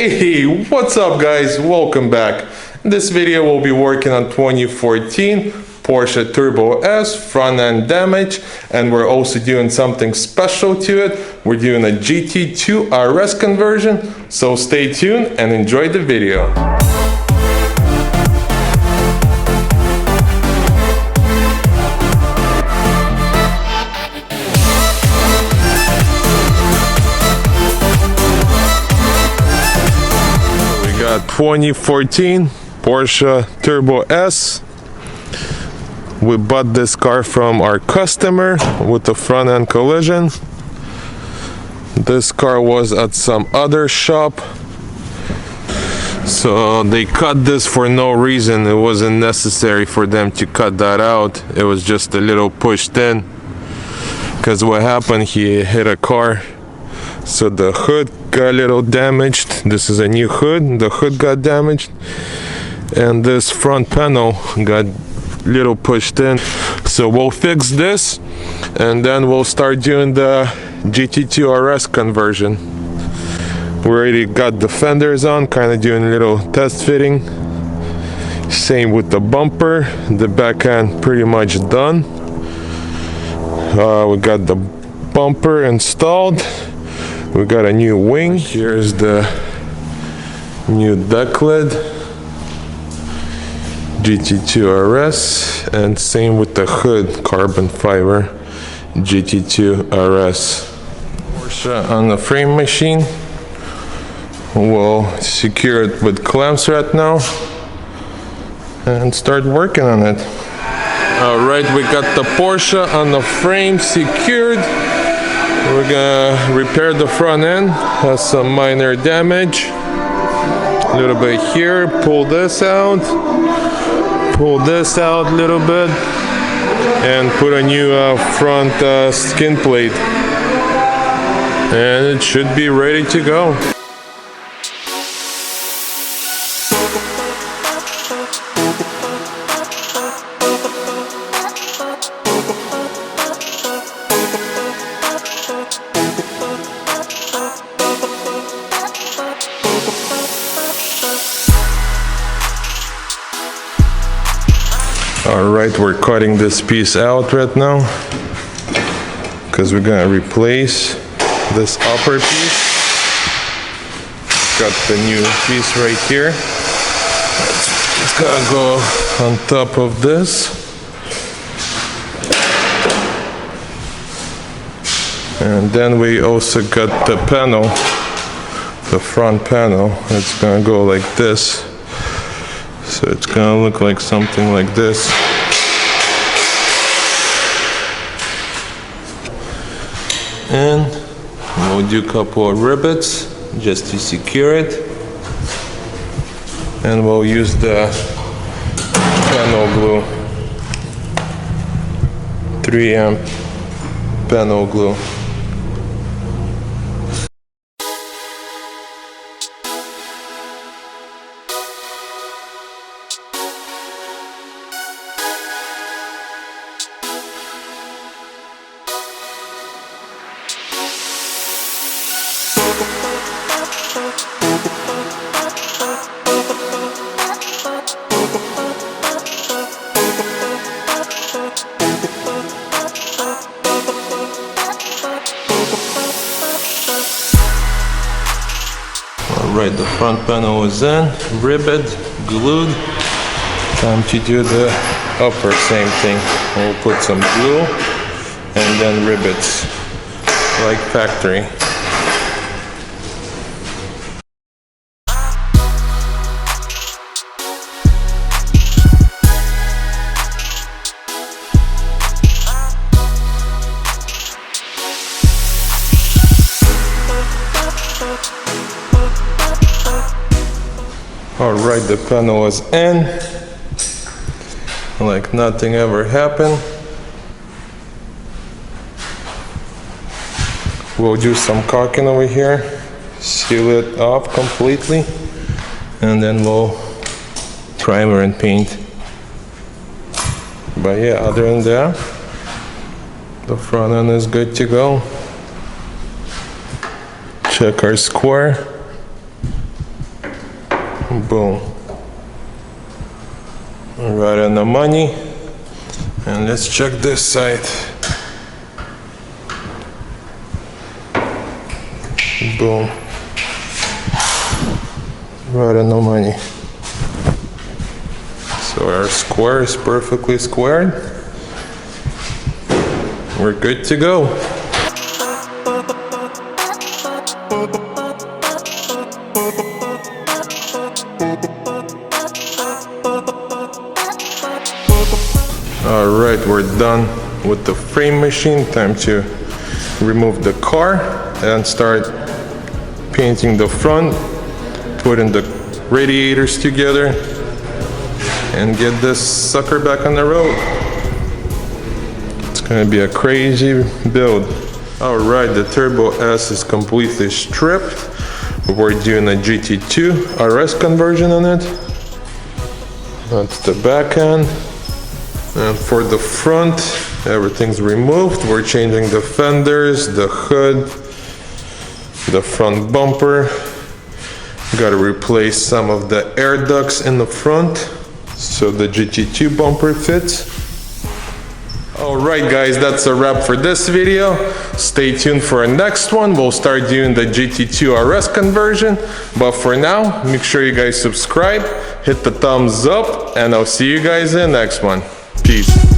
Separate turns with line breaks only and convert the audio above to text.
Hey, what's up guys? Welcome back. In this video we'll be working on 2014 Porsche Turbo S front end damage, and we're also doing something special to it. We're doing a GT2RS conversion, so stay tuned and enjoy the video. We got 2014 Porsche Turbo S. We bought this car from our customer with the front end collision. This car was at some other shop, so they cut this for no reason. It wasn't necessary for them to cut that out. It was just a little pushed in, because what happened, he hit a car, so the hood got a little damaged. This is a new hood. The hood got damaged, and this front panel got little pushed in. So we'll fix this, and then we'll start doing the GT2RS conversion. We already got the fenders on, kind of doing a little test fitting. Same with the bumper. The back end pretty much done. We got the bumper installed. We got a new wing. Here's the new deck lid. GT2RS, and same with the hood, carbon fiber GT2RS. Porsche on the frame machine. We'll secure it with clamps right now and start working on it. Alright, we got the Porsche on the frame secured. We're gonna repair the front end. Has some minor damage. A little bit here. Pull this out. Pull this out a little bit and put a new front skin plate, and it should be ready to go. Alright, we're cutting this piece out right now, because we're gonna replace this upper piece. Got the new piece right here. It's gonna go on top of this. And then we also got the panel, the front panel. It's gonna go like this. So it's gonna look like something like this. And we'll do a couple of rivets just to secure it. And we'll use the panel glue, 3M panel glue. Alright, the front panel is in, ribbed, glued. Time to do the upper, same thing. We'll put some glue and then rivets, like factory. Alright, the panel is in, like nothing ever happened. We'll do some caulking over here, seal it off completely, and then we'll primer and paint. But yeah, other than that, the front end is good to go. Check our square. Boom. Right on the money. And let's check this side. Boom. Right on the money. So our square is perfectly squared. We're good to go. Alright, we're done with the frame machine. Time to remove the car and start painting the front, putting the radiators together, and get this sucker back on the road. It's gonna be a crazy build. Alright, the Turbo S is completely stripped. We're doing a GT2RS conversion on it. That's the back end. And for the front, everything's removed. We're changing the fenders, the hood, the front bumper. Got to replace some of the air ducts in the front so the GT2 bumper fits. Alright guys, that's a wrap for this video. Stay tuned for our next one. We'll start doing the GT2RS conversion. But for now, make sure you guys subscribe, hit the thumbs up, and I'll see you guys in the next one. Peace.